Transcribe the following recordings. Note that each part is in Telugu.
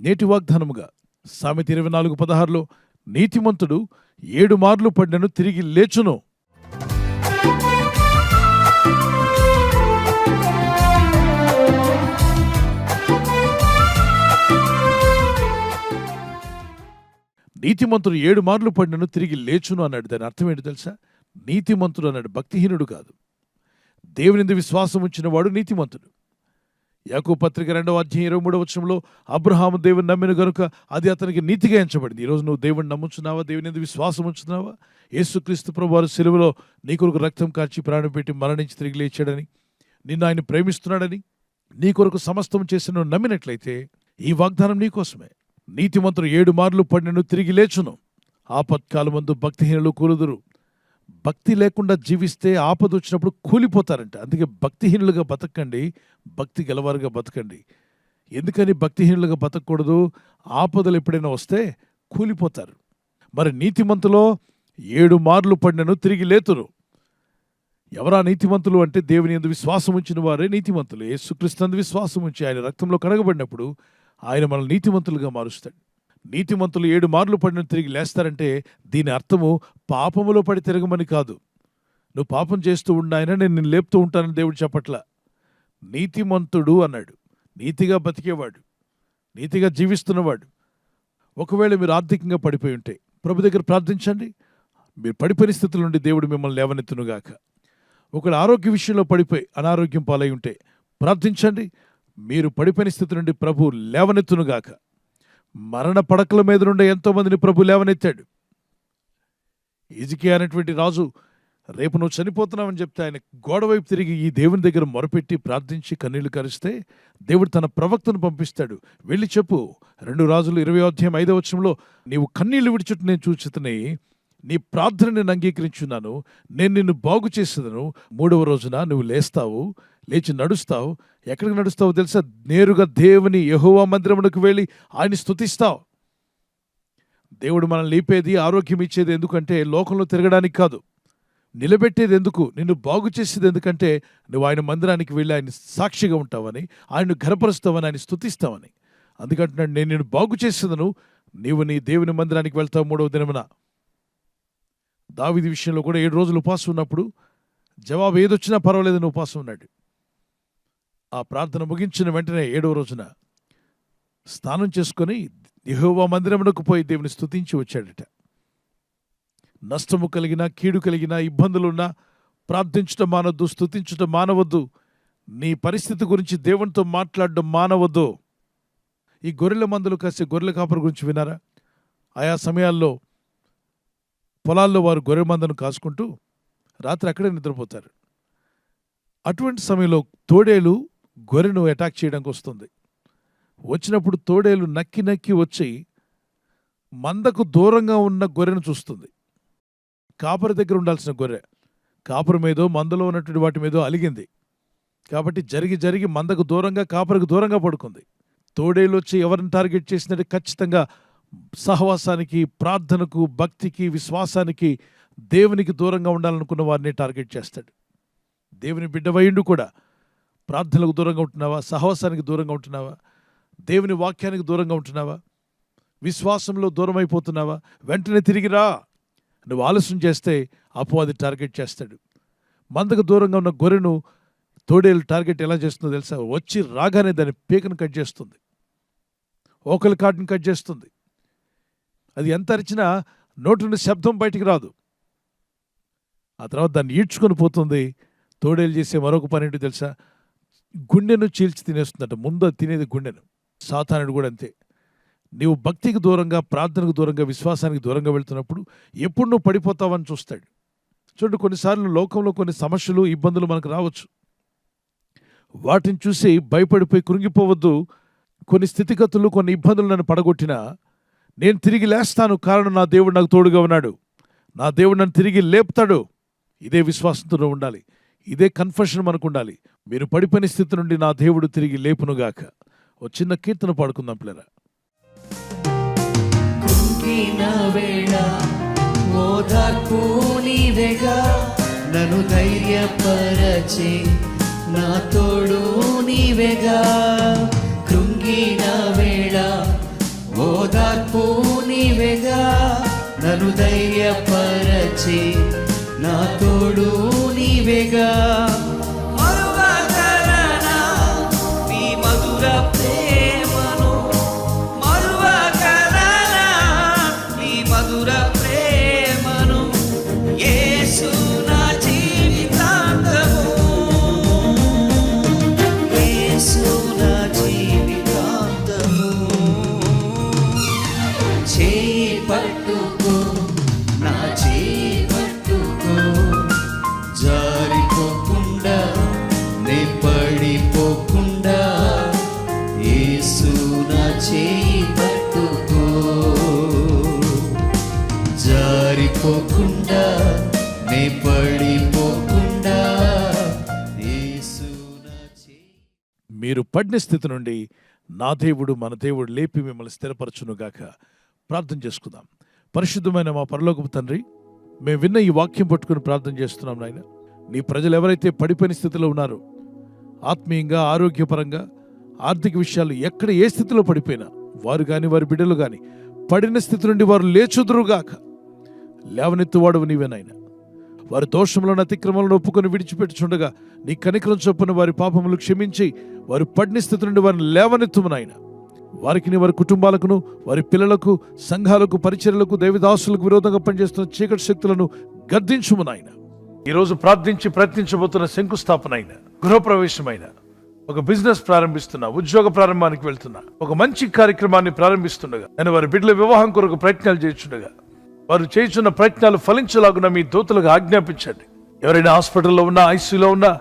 నేటి వాగ్దానముగా సామెత 24:16 నీతిమంతుడు 7 మార్లు పడినను తిరిగి లేచును. నీతిమంతుడు 7 మార్లు పడినను తిరిగి లేచును అన్నాడు. దాని అర్థం ఏంటి తెలుసా? నీతిమంతుడు అన్నాడు, భక్తిహీనుడు కాదు. దేవునిందు విశ్వాసం ఉంచిన వాడు నీతిమంతుడు. యాకోబు పత్రిక 2:23 అబ్రహాము దేవుని నమ్మిన గనుక అది అతనికి నీతిగా ఎంచబడింది. ఈరోజు నువ్వు దేవుని నమ్ముచున్నావా? దేవునిందు విశ్వాసం ఉంచుతున్నావా? యేసుక్రీస్తు ప్రభువారు సిలువలో నీ కొరకు రక్తం కార్చి ప్రాణం పెట్టి మరణించి తిరిగి లేచాడని, నిన్ను ఆయన ప్రేమిస్తున్నాడని, నీ కొరకు సమస్తం చేసి నువ్వు నమ్మినట్లయితే ఈ వాగ్దానం నీకోసమే. నీతిమంతుడు 7 మార్లు పడినను తిరిగి లేచును. ఆపత్కాలమందు భక్తిహీనులు కూలుదురు. భక్తి లేకుండా జీవిస్తే ఆపద వచ్చినప్పుడు కూలిపోతారంట. అందుకే భక్తిహీనులుగా బతకండి, భక్తి గలవారుగా బతకండి. ఎందుకని భక్తిహీనులుగా బతకూడదు? ఆపదలు ఎప్పుడైనా వస్తే కూలిపోతారు. మరి నీతిమంతులో 7 మార్లు పడినను తిరిగి లేతురు. ఎవరా నీతిమంతులు అంటే దేవుని యందు విశ్వాసం ఉంచిన వారే నీతిమంతులు. యేసుక్రీస్తు యందు విశ్వాసం ఉంచి ఆయన రక్తంలో కడగబడినప్పుడు ఆయన మనల్ని నీతిమంతులుగా మారుస్తాడు. నీతిమంతులు 7 మార్లు పడిన తిరిగి లేస్తారంటే దీని అర్థము పాపములో పడి తిరగమని కాదు. నువ్వు పాపం చేస్తూ ఉండాయన నేను నిన్ను లేపుతూ ఉంటానని దేవుడు చెప్పట్లా. నీతిమంతుడు అన్నాడు, నీతిగా బతికేవాడు, నీతిగా జీవిస్తున్నవాడు. ఒకవేళ మీరు ఆర్థికంగా పడిపోయి ఉంటే ప్రభు దగ్గర ప్రార్థించండి. మీరు పడిపోయిన స్థితుల నుండి దేవుడు మిమ్మల్ని లేవనెత్తునుగాక. ఒకవేళ ఆరోగ్య విషయంలో పడిపోయి అనారోగ్యం పాలై ఉంటే ప్రార్థించండి. మీరు పడిపోయిన స్థితి నుండి ప్రభు లేవనెత్తునుగాక. మరణ పడకల మీద నుండి ఎంతో మందిని ప్రభు లేవనెత్తాడు. హిజ్కియా అనేటువంటి రాజు రేపు నువ్వు చనిపోతున్నావని చెప్తే ఆయన గోడవైపు తిరిగి ఈ దేవుని దగ్గర మొరపెట్టి ప్రార్థించి కన్నీళ్లు కరిస్తే దేవుడు తన ప్రవక్తను పంపిస్తాడు. వెళ్ళి చెప్పు, 2 రాజులు 20:5 నీవు కన్నీళ్లు విడిచుట్టు నేను చూచితని, నీ ప్రార్థన నేను అంగీకరించున్నాను, నేను నిన్ను బాగు చేసేదను. 3వ రోజున నువ్వు లేస్తావు, లేచి నడుస్తావు. ఎక్కడికి నడుస్తావు తెలుసా? నేరుగా దేవుని యెహోవా మందిరమునకు వెళ్ళి ఆయన స్తుతిస్తావు. దేవుడు మనల్ని లేపేది, ఆరోగ్యం ఇచ్చేది ఎందుకంటే లోకంలో తిరగడానికి కాదు. నిలబెట్టేది ఎందుకు? నిన్ను బాగు చేసేది ఎందుకంటే నువ్వు ఆయన మందిరానికి వెళ్ళి ఆయన సాక్షిగా ఉంటావని, ఆయన్ను ఘనపరుస్తావని, ఆయన స్తుతిస్తావని. అందుకంటున్నాడు, నేను నిన్ను బాగు చేసేదను, నీవు నీ దేవుని మందిరానికి వెళ్తావు 3వ దినమున. దావీదు విషయంలో కూడా 7 రోజులు ఉపవాసం ఉన్నప్పుడు జవాబు ఏదొచ్చినా పర్వాలేదని ఉపవాసం ఉన్నాడు. ఆ ప్రార్థన ముగించిన వెంటనే 7వ రోజున స్నానం చేసుకొని యెహోవా మందిరమునకు పోయి దేవుని స్తుతించి వచ్చాడట. నష్టము కలిగినా, కీడు కలిగినా, ఇబ్బందులున్నా ప్రార్థించడం మానవద్దు, స్తుతించడం మానవద్దు. నీ పరిస్థితి గురించి దేవునితో మాట్లాడడం మానవద్దు. ఈ గొర్రెల మందలు కాసే గొర్రెల కాపరి గురించి వినారా? ఆయా సమయాల్లో పొలాల్లో వారు గొర్రె మందను కాసుకుంటూ రాత్రి అక్కడే నిద్రపోతారు. అటువంటి సమయంలో తోడేలు గొర్రెను అటాక్ చేయడానికి వస్తుంది. వచ్చినప్పుడు తోడేలు నక్కి నక్కి వచ్చి మందకు దూరంగా ఉన్న గొర్రెను చూస్తుంది. కాపరి దగ్గర ఉండాల్సిన గొర్రె కాపరి మీదో మందలో ఉన్నటువంటి వాటి మీదో అలిగింది. కాబట్టి జరిగి జరిగి మందకు దూరంగా, కాపరికి దూరంగా పడుకుంది. తోడేలు వచ్చి ఎవరిని టార్గెట్ చేసినట్టు ఖచ్చితంగా సహవాసానికి, ప్రార్థనకు, భక్తికి, విశ్వాసానికి, దేవునికి దూరంగా ఉండాలనుకున్న వారిని టార్గెట్ చేస్తాడు. దేవుని బిడ్డవైండు కూడా ప్రార్థనలకు దూరంగా ఉంటున్నావా? సహవాసానికి దూరంగా ఉంటున్నావా? దేవుని వాక్యానికి దూరంగా ఉంటున్నావా? విశ్వాసంలో దూరం అయిపోతున్నావా? వెంటనే తిరిగిరా. నువ్వు ఆలస్యం చేస్తే అపవాది టార్గెట్ చేస్తాడు. మందకు దూరంగా ఉన్న గొర్రెను తోడేలు టార్గెట్ ఎలా చేస్తుందో తెలుసా? వచ్చి రాగానే దాని పీకను కట్ చేస్తుంది, ఓకలి కాటును కట్ చేస్తుంది. అది ఎంత అరిచినా నోటి నుండి శబ్దం బయటికి రాదు. ఆ తర్వాత దాన్ని ఈడ్చుకొని పోతుంది. తోడేలు చేసే మరొక పని ఏంటో తెలుసా? గుండెను చీల్చి తినేస్తుందట. ముందు తినేది గుండెను. సాతానుడు కూడా అంతే. నీవు భక్తికి దూరంగా, ప్రార్థనకు దూరంగా, విశ్వాసానికి దూరంగా వెళ్తున్నప్పుడు ఎప్పుడు నువ్వు పడిపోతావని చూస్తాడు. చూడండి, కొన్నిసార్లు లోకంలో కొన్ని సమస్యలు, ఇబ్బందులు మనకు రావచ్చు. వాటిని చూసి భయపడిపోయి కృంగిపోవద్దు. కొన్ని స్థితిగతులు, కొన్ని ఇబ్బందులు నన్ను పడగొట్టినా నేను తిరిగి లేస్తాను, కారణం నా దేవుడు నాకు తోడుగా ఉన్నాడు, నా దేవుడు నన్ను తిరిగి లేపుతాడు. ఇదే విశ్వాసంతో ఉండాలి. ఇదే కన్ఫెషన్ మనకు ఉండాలి. మీరు పడిపోయిన స్థితి నుండి నా దేవుడు తిరిగి లేపునుగాక. ఓ చిన్న కీర్తన పాడుకుందాం పిల్లరా. నన్ను ధైర్యపరచే నా తోడు నీవేగా. కృంగిన వేళ ఓదార్పు నీవేగా, నన్ను ధైర్యపరచి నా తోడు నీవేగా. మరువగలనా నీ మధుర ప్రేమను, మరువగలనా నీ మధుర ప్రేమను, యేసు నా జీవితాంతము, యేసు నా జీవితాంతము. చేయి పట్టుకో, నా చేయి పట్టుకో, జారిపోకుండా నే పడిపోకుండా, యేసు నా చేయి పట్టుకో, జారిపోకుండా నే పడిపోకుండా, యేసు నా చేయి. మీరు పడిన స్థితి నుండి నా దేవుడు మన దేవుడు లేపి మిమ్మల్ని స్థిరపరచునుగాక. ప్రార్థన చేసుకుందాం. పరిశుద్ధమైన మా పరలోకపు తండ్రి, మేము విన్న ఈ వాక్యం పట్టుకుని ప్రార్థన చేస్తున్నాం నాయన. నీ ప్రజలు ఎవరైతే పడిపోయిన స్థితిలో ఉన్నారో, ఆత్మీయంగా, ఆరోగ్యపరంగా, ఆర్థిక విషయాలు ఎక్కడ ఏ స్థితిలో పడిపోయినా, వారు కానీ వారి బిడ్డలు కానీ పడిన స్థితి నుండి వారు లేచుదురుగాక. లేవనెత్తువాడు నీవేనాయన. వారి దోషములను అతిక్రమలను ఒప్పుకొని విడిచిపెట్టుచుండగా నీ కనికరం చొప్పున వారి పాపములు క్షమించి వారి పడిన స్థితి నుండి వారిని లేవనెత్తుము నాయన. వారికి వారి కుటుంబాలకును, వారి పిల్లలకు, సంఘాలకు, పరిచర్యలకు, దైవదాసులకు విరోధంగా పనిచేస్తున్న చీకటి శక్తులను గద్దించుము నాయన. ఈరోజు ప్రార్థించి ప్రయత్నించబోతున్న శంకుస్థాపన అయిన, గృహప్రవేశమైన, ఒక బిజినెస్ ప్రారంభిస్తున్నా, ఉద్యోగ ప్రారంభానికి వెళ్తున్నా, ఒక మంచి కార్యక్రమాన్ని ప్రారంభిస్తుండగా, నేను వారి బిడ్డల వివాహం కొరకు ప్రయత్నాలు చేస్తుండగా, వారు చేస్తున్న ప్రయత్నాలు ఫలించలాగున మీ దూతలకు ఆజ్ఞాపించండి. ఎవరైనా హాస్పిటల్లో ఉన్నా, ఐసీయూలో ఉన్నా,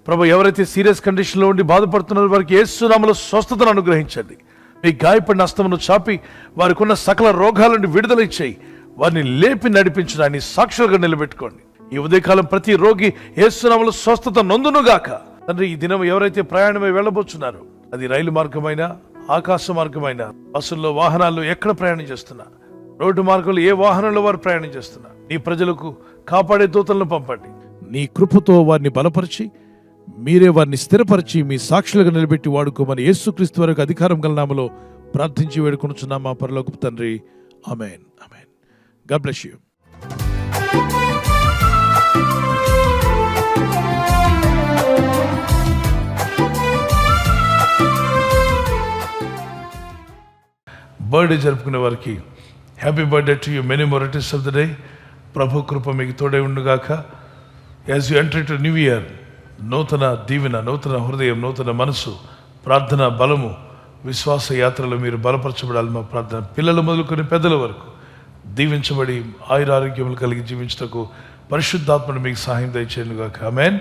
ప్రభు ఎవరైతే సీరియస్ కండిషన్లో ఉండి బాధపడుతున్నారో వారికి యేసు నామములో స్వస్థతను అనుగ్రహించండి. మీ గాయపడిన హస్తమును చాపి వారికి ఉన్న సకల రోగాల నుండి విడుదల ఇచ్చేయి. వారిని లేపి నడిపించడాన్ని సాక్షులుగా నిలబెట్టుకోండి. ఈ ఉదయకాలం ప్రతి రోగి యేసు నామములో స్వస్థత నొందునుగాక. తండ్రి, ఈ దినం ఎవరైతే ప్రయాణమై వెళ్ళబోతున్నారో, అది రైలు మార్గమైనా, ఆకాశ మార్గమైనా, బస్సుల్లో, వాహనాల్లో ఎక్కడ ప్రయాణం చేస్తున్నా, రోడ్డు మార్గంలో ఏ వాహనంలో వారు ప్రయాణం చేస్తున్నా, నీ ప్రజలకు కాపాడే దూతలను పంపండి. నీ కృపతో వారిని బలపరిచి మీరే వారిని స్థిరపరిచి మీ సాక్షులుగా నిలబెట్టి వాడుకోమని యేసుక్రీస్తు వారికి అధికారం గల నామములో ప్రార్థించి వేడుకొనుచున్నాం మా పరలోకపు తండ్రి. ఆమేన్. ఆమేన్. God bless you. బర్త్డే జరుపుకునే వారికి happy birthday to you, many more returns of the day. ప్రభు కృప మీకు తోడై ఉండుగాక. As you enter to new year, నూతన దీవెన, నూతన హృదయం, నూతన మనసు, ప్రార్థన బలము, విశ్వాస యాత్రలో మీరు బలపరచబడాలి మా ప్రార్థన. పిల్లలు మొదలుకొని పెద్దల వరకు దీవించబడి ఆయురారోగ్యములు కలిగి జీవించటకు పరిశుద్ధాత్మను మీకు సహాయం దయచేయనుగాక. ఆమేన్.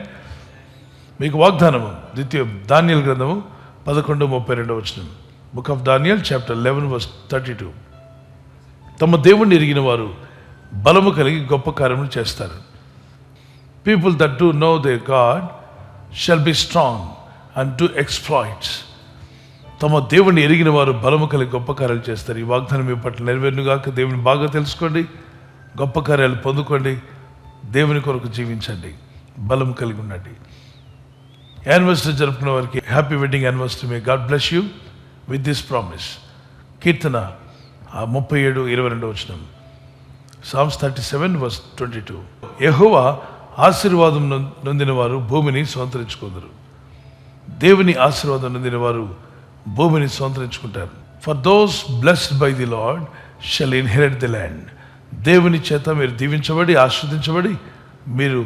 మీకు వాగ్దానము ద్వితీయ దానియేలు గ్రంథము 11:32. Book of Daniel chapter 11:32. తమ దేవుణ్ణి ఎరిగిన వారు బలము కలిగి గొప్ప కార్యములు చేస్తారు. People that do know their God shall be strong and do exploits. తమ దేవుని ఎరిగిన వారు బలము కలిగి గొప్ప కార్యాలు చేస్తారు. ఈ వాగ్దానం మీ పట్ల నెరవేరునుగాక. దేవుని బాగా తెలుసుకోండి, గొప్ప కార్యాలు పొందుకోండి, దేవుని కొరకు జీవించండి, బలము కలిగి ఉండండి. యానివర్సరీ జరుపుకున్న వారికి happy wedding anniversary. May God bless you with this promise. Keerthana 37:22. Psalms 37:22. యెహోవా ఆశీర్వాదం నొందిన వారు భూమిని స్వంతరించుకుందరు. దేవుని ఆశీర్వాదం నొందిన వారు భూమిని స్వంతరించుకుంటారు. For those blessed by the Lord shall inherit the land. దేవుని చేత మీరు దీవించబడి, ఆశీర్వదించబడి మీరు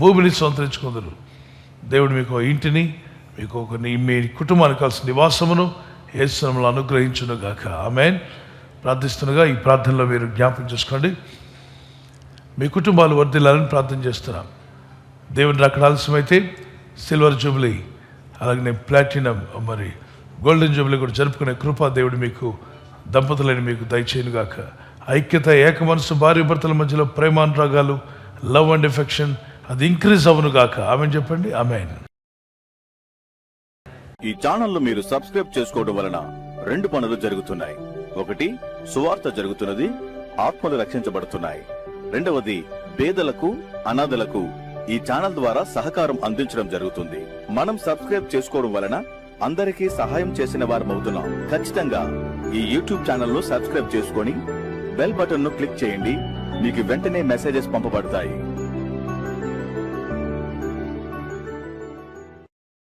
భూమిని స్వంతరించుకుందరు. దేవుడు మీకు ఇంటిని, మీకు మీ కుటుంబానికి కావాల్సిన నివాసమును యేసు నామములో అనుగ్రహించును గాక. ఆమేన్. ప్రార్థిస్తుండగా ఈ ప్రార్థనలో మీరు జ్ఞాపకం చేసుకోండి. మీ కుటుంబాలు వర్ధిల్లాలని ప్రార్థన చేస్తున్నాం. దేవుని రాకడ ఆలస్యమైతే సిల్వర్ జూబ్లీ, అలాగే ప్లాటినం, మరి గోల్డెన్ జూబ్లీ కూడా జరుపుకునే కృప దేవుడు మీకు, దంపతులని మీకు దయచేయునుగాక. ఐక్యత, ఏక మనసు, భార్య భర్తల మధ్యలో ప్రేమానురాగాలు, లవ్ అండ్ ఎఫెక్షన్ అది ఇంక్రీజ్ అవునుగాక. ఆమేన్ చెప్పండి. ఆమేన్. ఈ ఛానల్ మీరు సబ్స్క్రైబ్ చేసుకోవడం వలన 2 పనులు జరుగుతున్నాయి. ఒకటి, సువార్త జరుగుతున్నది, ఆత్మలు రక్షించబడుతున్నాయి. రెండవది, పేదలకు, అనాథలకు ఈ ఛానల్ ద్వారా సహకారం అందించడం జరుగుతుంది. మనం సబ్స్క్రైబ్ చేసుకోవడం వలన అందరికీ సహాయం చేసిన వారమవుతున్నాం. ఖచ్చితంగా ఈ యూట్యూబ్ ఛానల్ ను సబ్స్క్రైబ్ చేసుకొని బెల్ బటన్ ను క్లిక్ చేయండి. మీకు వెంటనే మెసేజెస్ పంపబడతాయి.